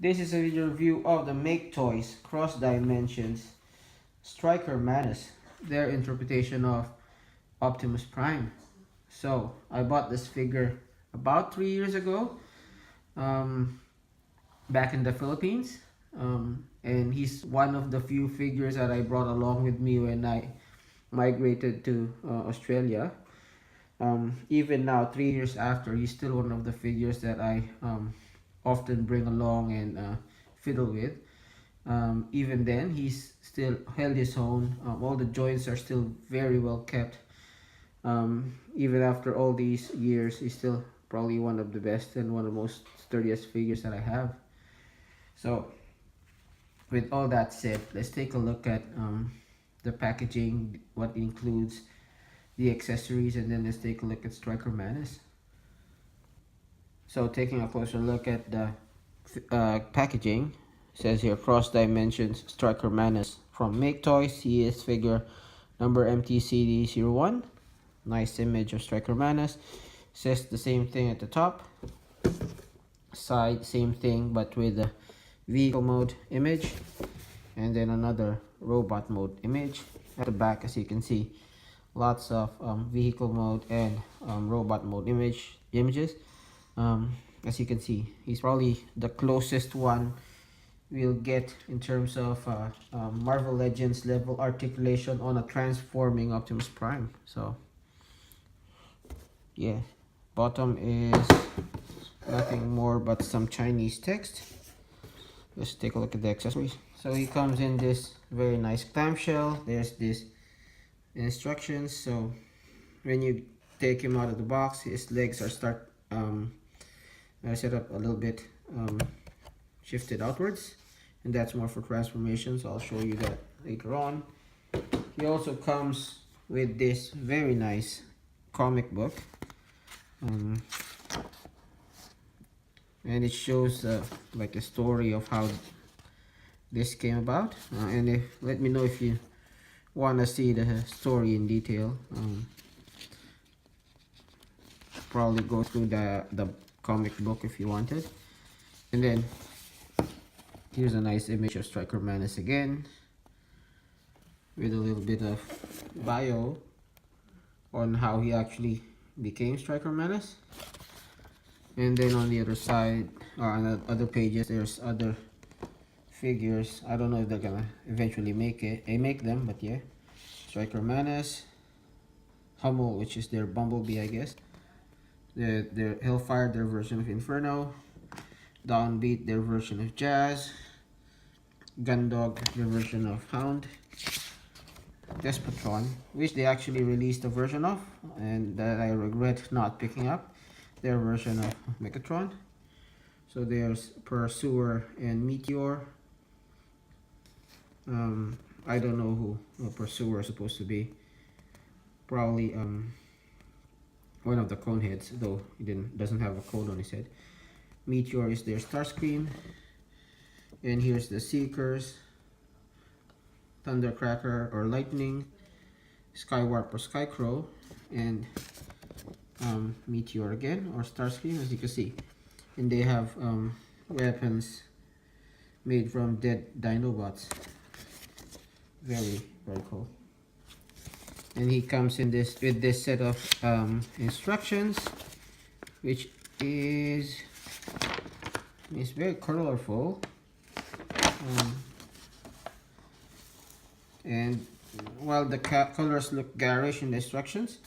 This is a video review of the Make Toys Cross Dimensions Striker Manus, their interpretation of Optimus Prime. So I bought this figure about 3 years ago, back in the Philippines, and he's one of the few figures that I brought along with me when I migrated to Australia. Even now, 3 years after, he's still one of the figures that I often bring along and fiddle with. Even then, he's still held his own. All the joints are still very well kept. Even after all these years, he's still probably one of the best and one of the most sturdiest figures that I have. So with all that said, let's take a look at the packaging, what it includes, the accessories, and then let's take a look at Striker Manus. So taking a closer look at the packaging, it says here Cross Dimensions Striker Manus from Make Toys. He is figure number MTCD01. Nice image of Striker Manus. Says the same thing at the top. Side, same thing, but with the vehicle mode image, and then another robot mode image. At the back, as you can see, lots of vehicle mode and robot mode images. As you can see, he's probably the closest one we'll get in terms of Marvel Legends level articulation on a transforming Optimus Prime. So yeah, bottom is nothing more but some Chinese text. Let's take a look at the accessories. So he comes in this very nice clamshell. There's this instructions. So when you take him out of the box, his legs are set up a little bit shifted outwards, and that's more for transformation, so I'll show you that later on. He also comes with this very nice comic book, and it shows like a story of how this came about, and let me know if you want to see the story in detail. Probably go through the comic book if you wanted. And then here's a nice image of Striker Manus again, with a little bit of bio on how he actually became Striker Manus. And then on the other side, or on the other pages, there's other figures. I don't know if they're gonna eventually make them, but yeah. Striker Manus, Hummel, which is their Bumblebee, I guess. Their Hellfire, their version of Inferno. Downbeat, their version of Jazz. Gundog, their version of Hound. Despotron, which they actually released a version of, and that I regret not picking up, their version of Megatron. So there's Pursuer and Meteor. I don't know who Pursuer is supposed to be. Probably one of the cone heads, though he doesn't have a cone on his head. Meteor is their Starscream, and here's the Seekers, Thundercracker or Lightning, Skywarp or Skycrow, and Meteor again or Starscream, as you can see. And they have weapons made from dead Dinobots. Very cool. And he comes in with this set of instructions, which is very colorful, and while the colors look garish in the instructions,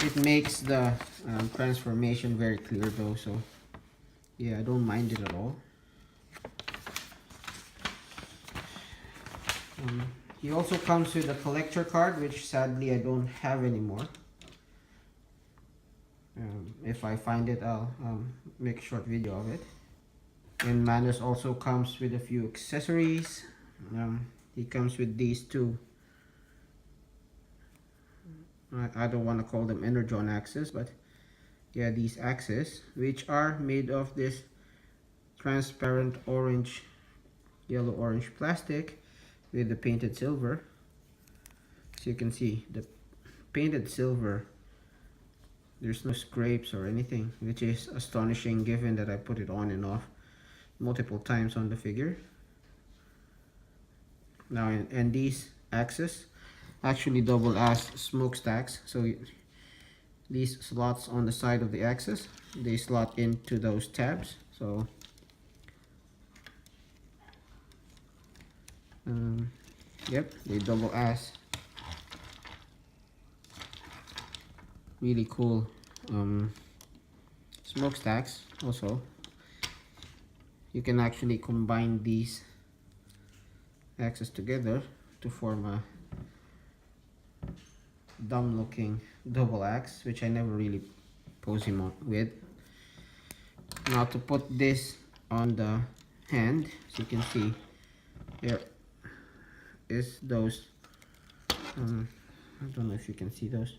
it makes the transformation very clear though, so yeah, I don't mind it at all. He also comes with a collector card, which sadly I don't have anymore. If I find it, I'll make a short video of it. And Manus also comes with a few accessories. He comes with these two, I don't want to call them Energon axes, but yeah, these axes, which are made of this transparent yellow-orange plastic with the painted silver. So you can see the painted silver, there's no scrapes or anything, which is astonishing given that I put it on and off multiple times on the figure. Now, and these axes actually double as smokestacks, so these slots on the side of the axis, they slot into those tabs. So yep, they double as. Really cool smokestacks. Also, you can actually combine these axes together to form a dumb looking double axe, which I never really pose him on with. Now to put this on the hand, as you can see, there is those I don't know if you can see those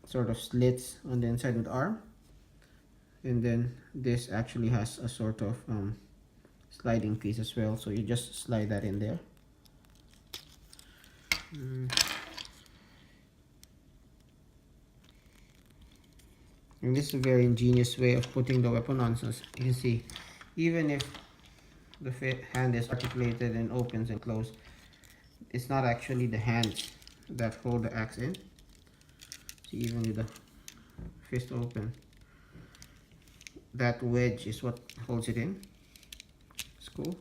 sort of slits on the inside of the arm, and then this actually has a sort of sliding piece as well, so you just slide that in there. And this is a very ingenious way of putting the weapon on. So you can see, even if the hand is articulated and opens and closes, it's not actually the hands that hold the axe in. See, even with the fist open, that wedge is what holds it in. It's cool.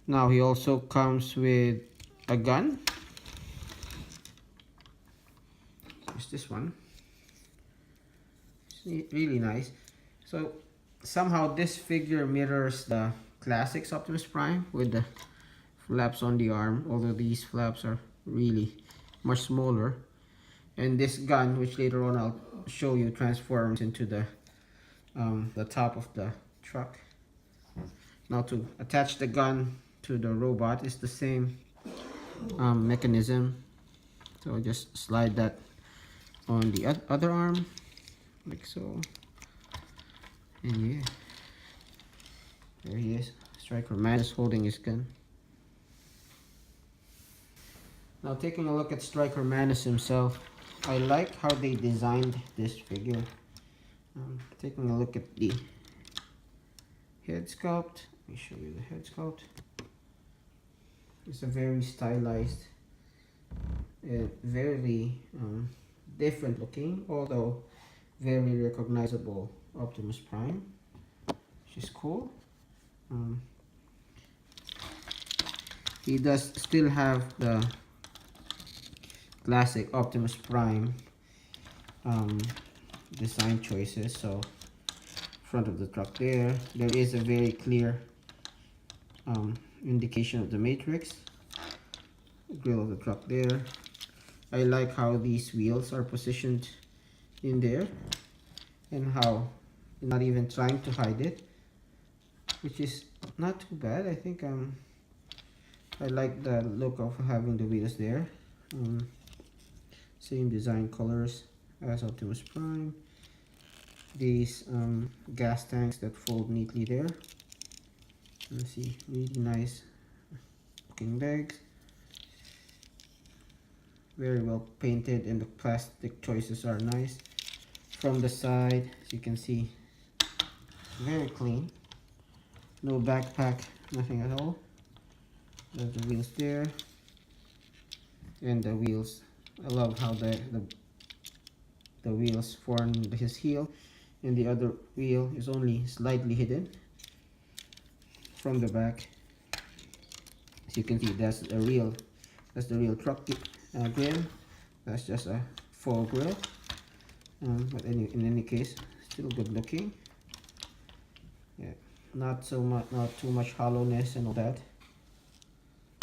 Now he also comes with a gun. It's this one. It's really nice. So somehow this figure mirrors the classics Optimus Prime with the flaps on the arm, although these flaps are really much smaller. And this gun, which later on I'll show you, transforms into the top of the truck. Now to attach the gun to the robot is the same mechanism. So just slide that on the other arm, like so. And yeah, there he is. Striker Manus holding his gun. Now taking a look at Striker Manus himself, I like how they designed this figure. Taking a look at the head sculpt. Let me show you the head sculpt. It's a very stylized, very different looking, although very recognizable Optimus Prime, which is cool. He does still have the classic Optimus Prime design choices. So front of the truck there is a very clear indication of the matrix. Grill of the truck there. I like how these wheels are positioned in there, and how you're not even trying to hide it, which is not too bad. I think I like the look of having the wheels there. Same design colors as Optimus Prime. These gas tanks that fold neatly there. Let's see, really nice looking legs. Very well painted, and the plastic choices are nice. From the side, as you can see, very clean. No backpack, nothing at all. There's the wheels there, and the wheels. I love how the wheels form his heel, and the other wheel is only slightly hidden from the back. As you can see, that's the real truck grill. That's just a faux grill, but in any case, still good looking. Yeah, not too much hollowness and all that.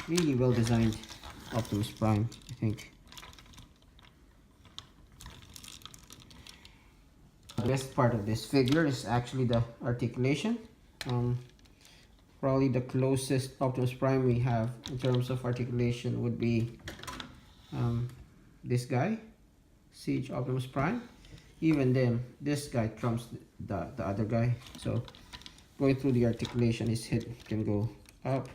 Really well designed Optimus Prime, I think. The best part of this figure is actually the articulation. Probably the closest Optimus Prime we have in terms of articulation would be this guy, CHUG Optimus Prime. Even then, this guy trumps the other guy. So going through the articulation, his head can go up,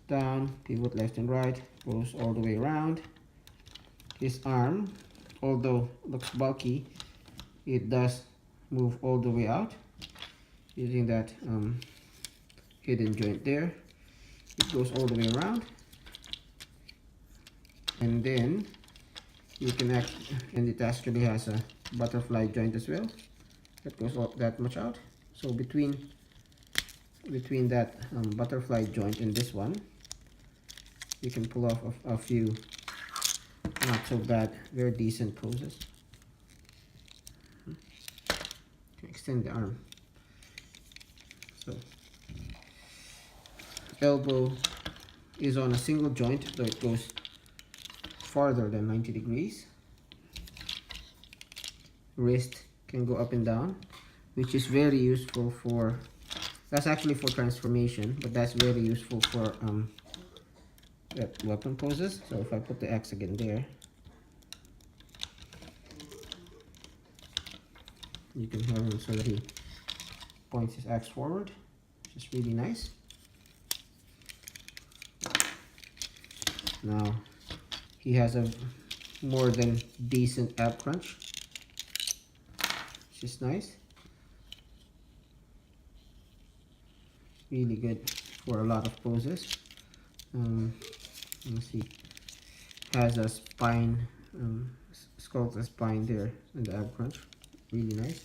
down, pivot left and right, goes all the way around. His arm, although looks bulky, it does move all the way out. using that hidden joint there. It goes all the way around, and then you can and it actually has a butterfly joint as well that goes all that much out. So between that butterfly joint and this one, you can pull off a few not so bad, very decent poses. Extend the arm. So elbow is on a single joint, so it goes farther than 90 degrees. Wrist can go up and down, which is very useful for, that's actually for transformation, but that's very useful for weapon poses. So if I put the X again there, you can have him so that he points his axe forward, which is really nice. Now he has a more than decent ab crunch, which is nice. Really good for a lot of poses. Let's see, has a spine, skeletal spine there in the ab crunch, really nice.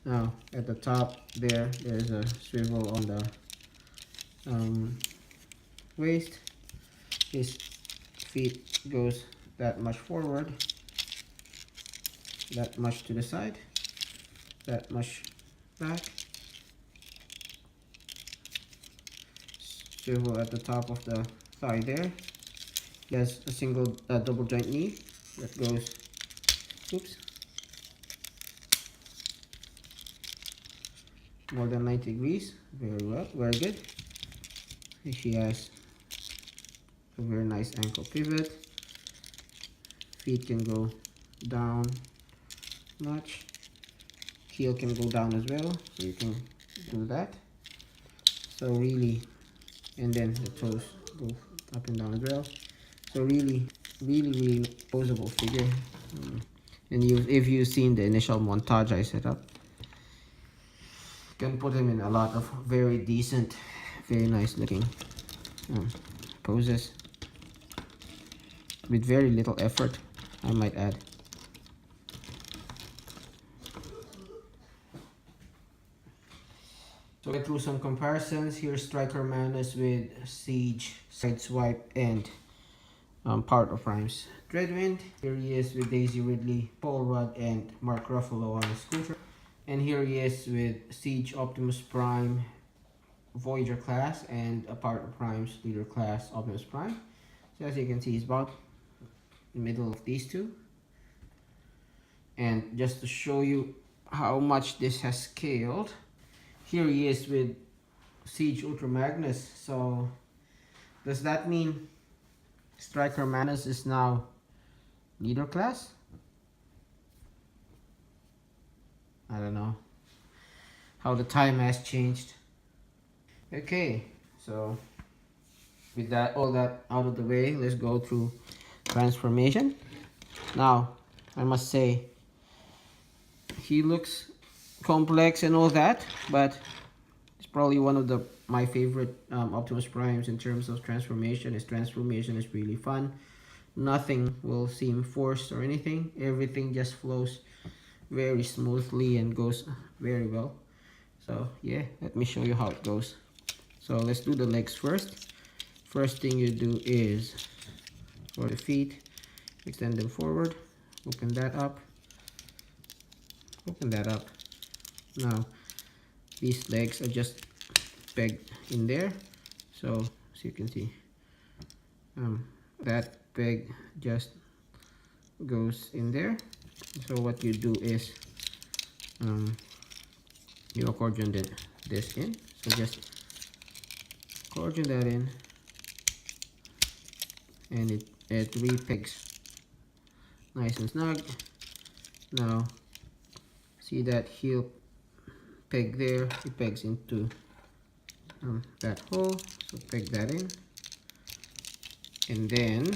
Now at the top there's a swivel on the waist. His feet goes that much forward, that much to the side, that much back. Swivel at the top of the thigh there. He has a single double joint knee that goes, oops, more than 90 degrees. Very well, very good. He has a very nice ankle pivot. Feet can go down much. Heel can go down as well, so you can do that. So really, and then the toes go up and down as well. So really posable figure. And if you've seen the initial montage I set up, you can put him in a lot of very decent, very nice looking poses with very little effort, I might add. So I threw some comparisons. Here's Striker Manus with Siege, Sideswipe, and Part of Rhymes Dreadwind. Here he is with Daisy Ridley, Paul Rudd, and Mark Ruffalo on the scooter. And here he is with Siege, Optimus Prime, Voyager class, and a Part of Rhymes Leader class, Optimus Prime. So as you can see, he's about in the middle of these two. And just to show you how much this has scaled, here he is with Siege Ultra Magnus. So does that mean Striker Manus is now leader class? I don't know how the time has changed. Okay, so with that, all that out of the way, let's go through transformation. Now I must say, he looks complex and all that, but it's probably one of my favorite Optimus Primes in terms of transformation. His transformation is really fun. Nothing will seem forced or anything. Everything just flows very smoothly and goes very well. So yeah, let me show you how it goes. So let's do the legs first. First thing you do is for the feet, extend them forward, open that up, open that up. Now these legs are just pegged in there, so as you can see, that peg just goes in there. So what you do is you accordion this in, so just accordion that in, and it re-pegs nice and snug. Now see that heel peg there, it pegs into that hole, so peg that in, and then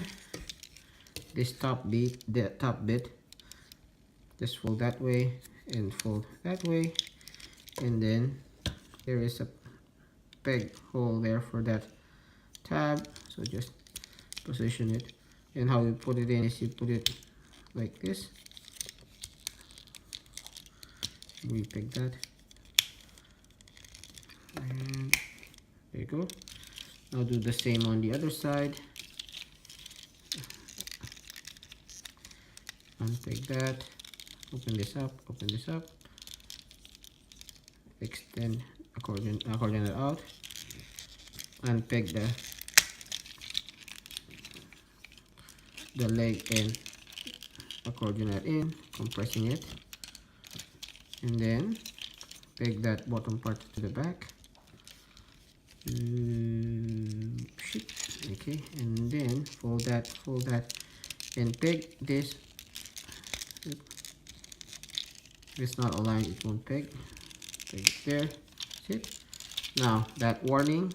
this top bit just fold that way and fold that way, and then there is a peg hole there for that tab, so just position it. And how you put it in is you put it like this. Re-peg that, and there you go. Now do the same on the other side. Unpeg that, open this up, extend accordion it out, unpeg the leg and accordion it in, compressing it, and then peg that bottom part to the back. Okay, and then fold that, and peg this. If it's not aligned, it won't peg. Peg it there. That's it. Now that warning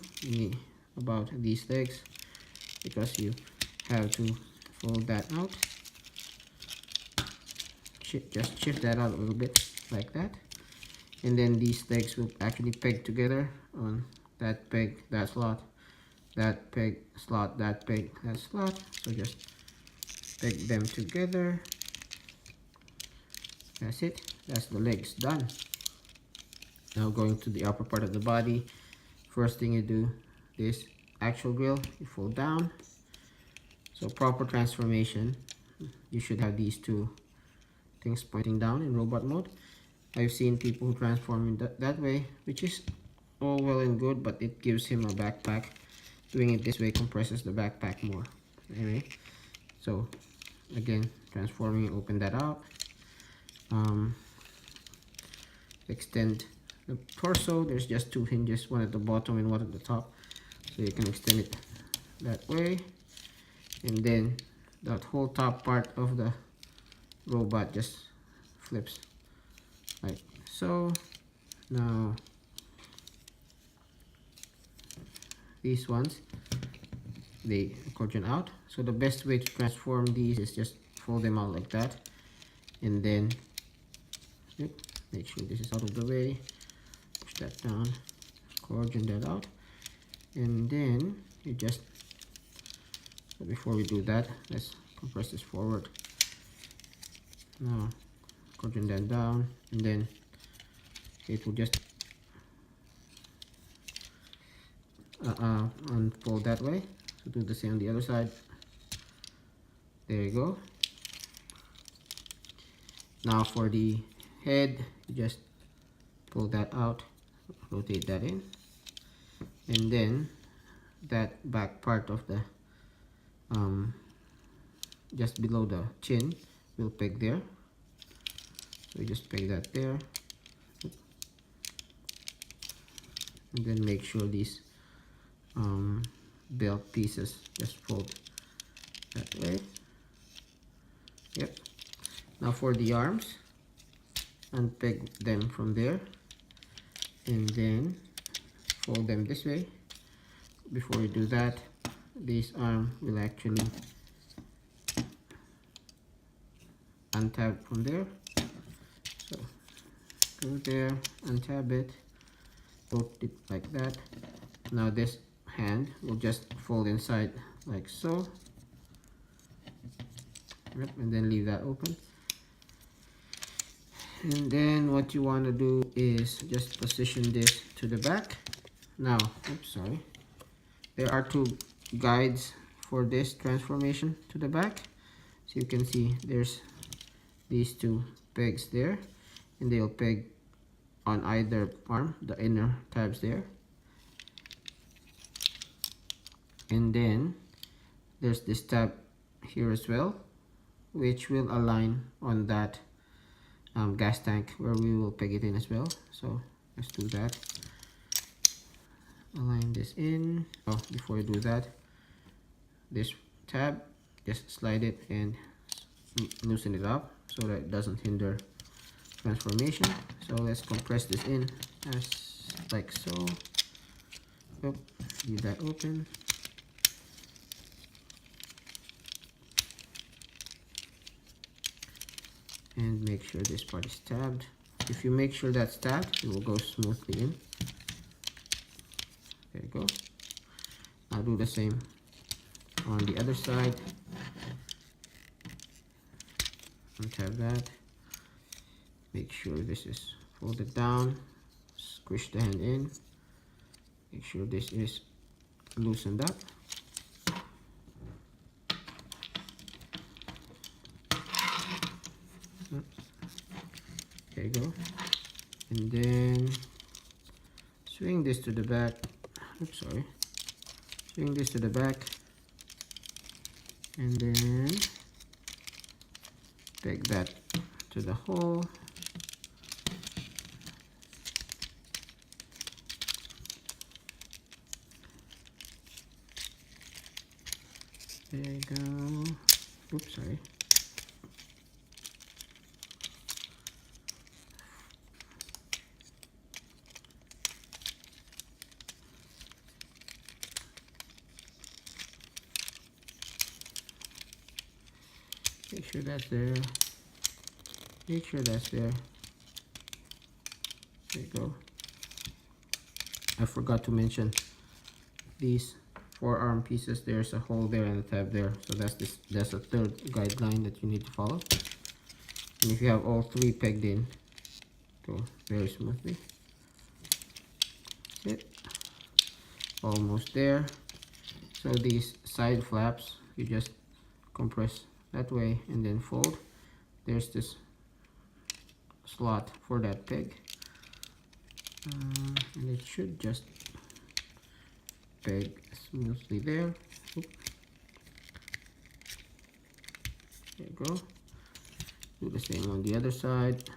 about these legs, because you have to fold that out. Just shift that out a little bit like that, and then these legs will actually peg together on that peg, that slot, that peg, slot, that peg, that slot. So just peg them together. That's it. That's the legs done. Now going to the upper part of the body. First thing you do, this actual grill, you fold down. So proper transformation, you should have these two things pointing down in robot mode. I've seen people who transform in that way, which is all well and good, but it gives him a backpack. Doing it this way compresses the backpack more. Anyway, so again, transforming, open that up. Extend the torso. There's just two hinges, one at the bottom and one at the top, so you can extend it that way, and then that whole top part of the robot just flips like so. Now these ones, they accordion out, so the best way to transform these is just fold them out like that, and then make sure this is out of the way, push that down, accordion that out, and then you just, so before we do that, let's compress this forward. Now accordion that down, and then it will just unfold that way. So do the same on the other side. There you go. Now for the head, you just pull that out, rotate that in, and then that back part of the just below the chin will peg there. So you just peg that there, and then make sure these belt pieces just fold that way. Yep. Now for the arms, unpeg them from there, and then fold them this way. Before you do that, this arm will actually untab from there. So go there, untab it, rotate it like that. Now this hand will just fold inside like so. Yep, and then leave that open. And then what you want to do is just position this to the back. Now, oops, sorry. There are two guides for this transformation to the back. So you can see there's these two pegs there, and they'll peg on either arm, the inner tabs there. And then there's this tab here as well, which will align on that gas tank where we will peg it in as well. So let's do that. Align this in. Oh, before you do that, this tab, just slide it and loosen it up so that it doesn't hinder transformation. So let's compress this in as like so. Oh, leave that open. And make sure this part is tabbed. If you make sure that's tabbed, it will go smoothly in. do the same on the other side. Untap that. Make sure this is folded down. Squish the hand in. Make sure this is loosened up. There you go. And then swing this to the back. Oops, sorry. Swing this to the back. And then peg that to the hole. There you go. Oops, sorry. Make sure that's there. Make sure that's there. There you go. I forgot to mention these forearm pieces. There's a hole there and a tab there. So that's a third guideline that you need to follow. And if you have all three pegged in, go very smoothly. That's it. Almost there. So these side flaps, you just compress that way and then fold. There's this slot for that peg, and it should just peg smoothly there. Oop. There you go. Do the same on the other side.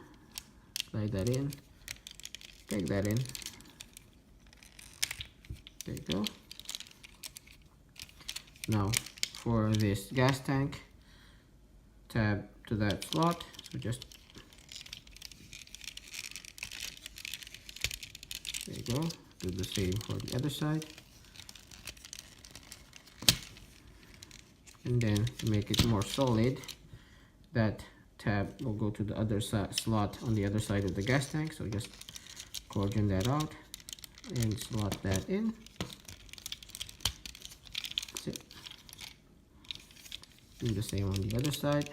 Slide that in, peg that in. There you go. Now for this gas tank, tab to that slot. So just there you go. Do the same for the other side. And then to make it more solid, that tab will go to the other slot on the other side of the gas tank. So just coordinate that out and slot that in. That's it. Do the same on the other side.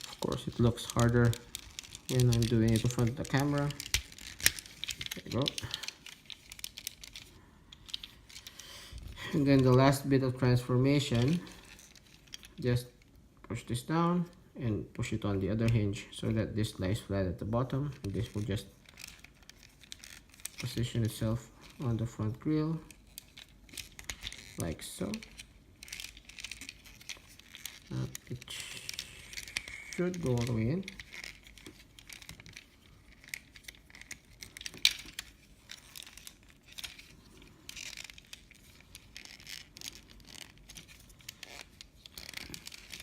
Of course, it looks harder when I'm doing it in front of the camera. There you go. And then the last bit of transformation, just push this down and push it on the other hinge so that this lies flat at the bottom, and this will just position itself on the front grille like so. It should go all the way in.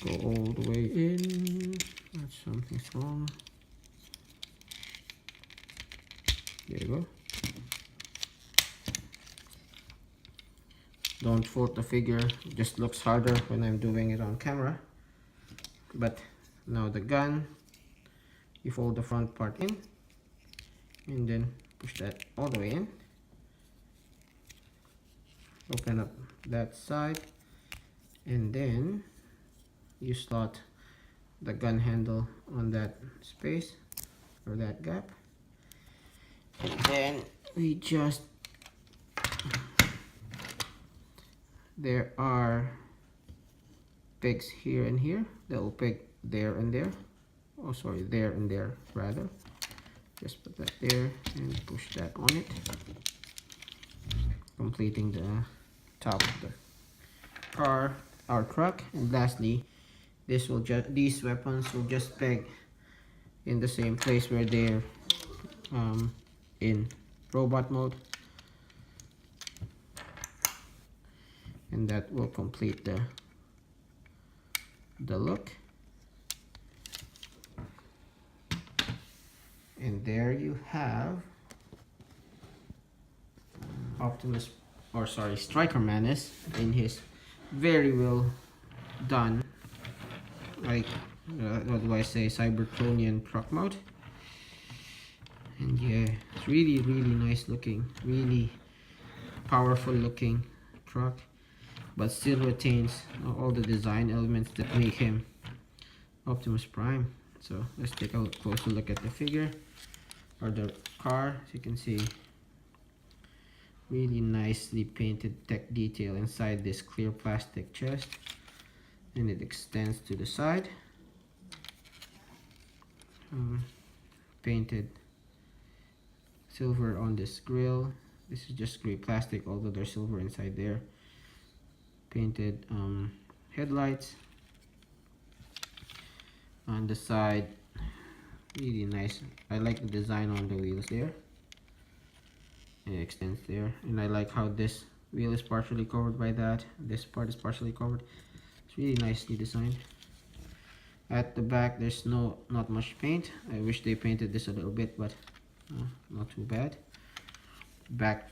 Go all the way in. That's something's wrong. There you go. Don't fault the figure. It just looks harder when I'm doing it on camera. But now the gun, you fold the front part in and then push that all the way in. Open up that side and then you slot the gun handle on that space or that gap, and then we just, there are pegs here and here that will peg there and there. Oh sorry, there and there rather. Just put that there and push that on it, completing the top of the car, our truck. And lastly, this will just, these weapons will just peg in the same place where they're in robot mode, and that will complete the look. And there you have Optimus, or sorry, Striker Manus in his very well done, like what do I say, Cybertronian truck mode. And yeah, it's really nice looking, really powerful looking truck, but still retains all the design elements that make him Optimus Prime. So let's take a closer look at the figure, or the car. As you can see, really nicely painted tech detail inside this clear plastic chest, and it extends to the side. Painted silver on this grill. This is just gray plastic, although there's silver inside there. Painted headlights on the side, really nice. I like the design on the wheels there. It extends there, and I like how this wheel is partially covered by that. This part is partially covered. It's really nicely designed. At the back, there's not much paint. I wish they painted this a little bit, but not too bad. Back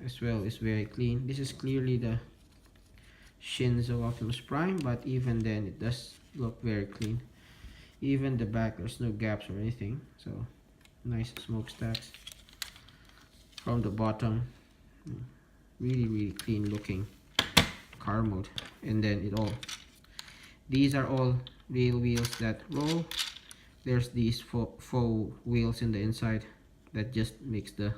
as well is very clean. This is clearly the shins of Optimus Prime, but even then it does look very clean. Even the back, there's no gaps or anything, so nice smokestacks from the bottom. Really clean looking car mode. And then these are all real wheels that roll. There's these faux wheels in the inside that just makes the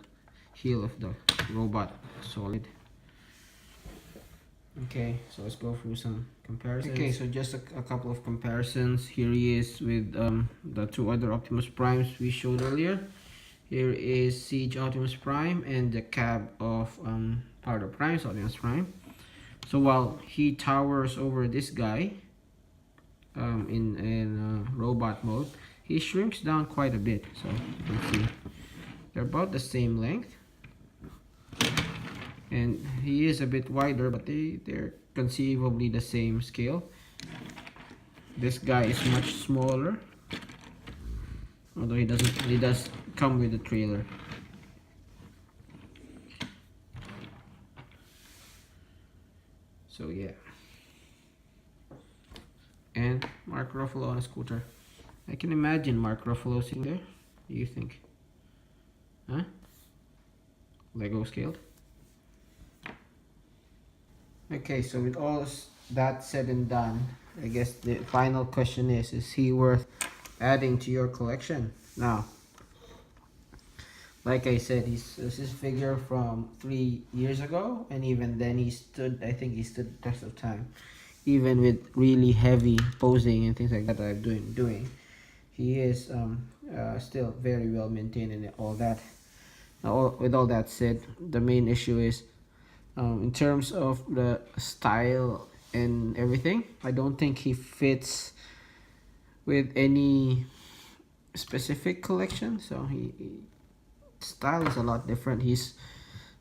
heel of the robot solid. Okay, so let's go through some comparisons. Okay, so just a couple of comparisons. Here he is with the two other Optimus Primes we showed earlier. Here is Siege Optimus Prime and the cab of Powder Prime's Optimus Prime. So while he towers over this guy in robot mode, he shrinks down quite a bit. So you can see they're about the same length. And he is a bit wider, but they're conceivably the same scale. This guy is much smaller, although he does come with a trailer. So yeah. And Mark Ruffalo on a scooter. I can imagine Mark Ruffalo sitting there. What do you think? Huh? Lego scaled? Okay, so with all that said and done, I guess the final question is he worth adding to your collection? Now, like I said, this is a figure from 3 years ago, and even then I think he stood the test of time. Even with really heavy posing and things like that I'm doing, he is still very well maintained and all that. Now, with all that said, the main issue is in terms of the style and everything, I don't think he fits with any specific collection. So style is a lot different. He's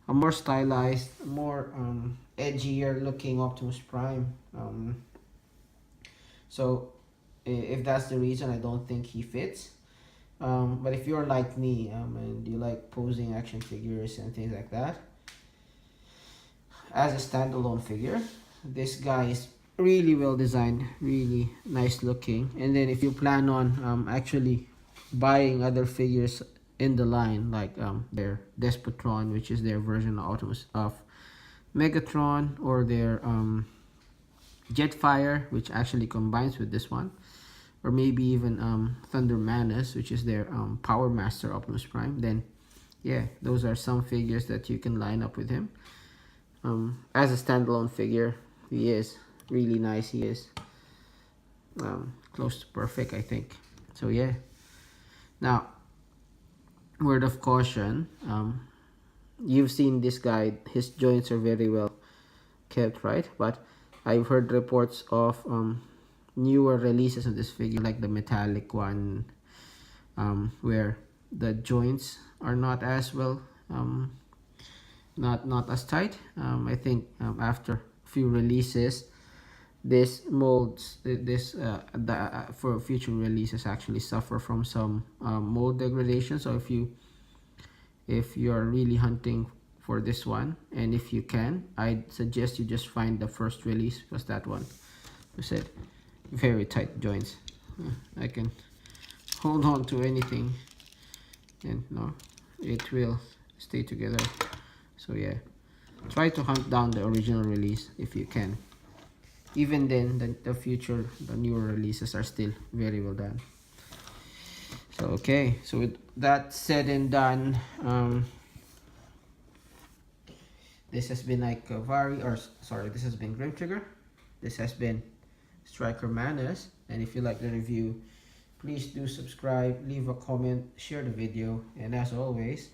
a more stylized, more edgier looking Optimus Prime. So if that's the reason, I don't think he fits. But if you're like me and you like posing action figures and things like that, as a standalone figure, this guy is really well designed, really nice looking. And then if you plan on actually buying other figures in the line, like their Despotron, which is their version of Megatron, or their Jetfire, which actually combines with this one, or maybe even Thunder Manus, which is their Power Master Optimus Prime, then yeah, those are some figures that you can line up with him. As a standalone figure, he is really nice. He is close to perfect, I think. So yeah. Now, word of caution, you've seen this guy, his joints are very well kept, right? But I've heard reports of newer releases of this figure, like the metallic one, where the joints are not as well not as tight. I think after a few releases, this molds this for future releases actually suffer from some mold degradation. So if you're really hunting for this one, and if you can, I'd suggest you just find the first release, because that one, you said, very tight joints. I can hold on to anything and no, it will stay together. So yeah, try to hunt down the original release if you can. Even then, the newer releases are still very well done. So okay, so with that said and done, this has been like this has been Grim Trigger. This has been Striker Manus, and if you like the review, please do subscribe, leave a comment, share the video, and as always,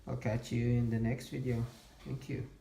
I'll catch you in the next video. Thank you.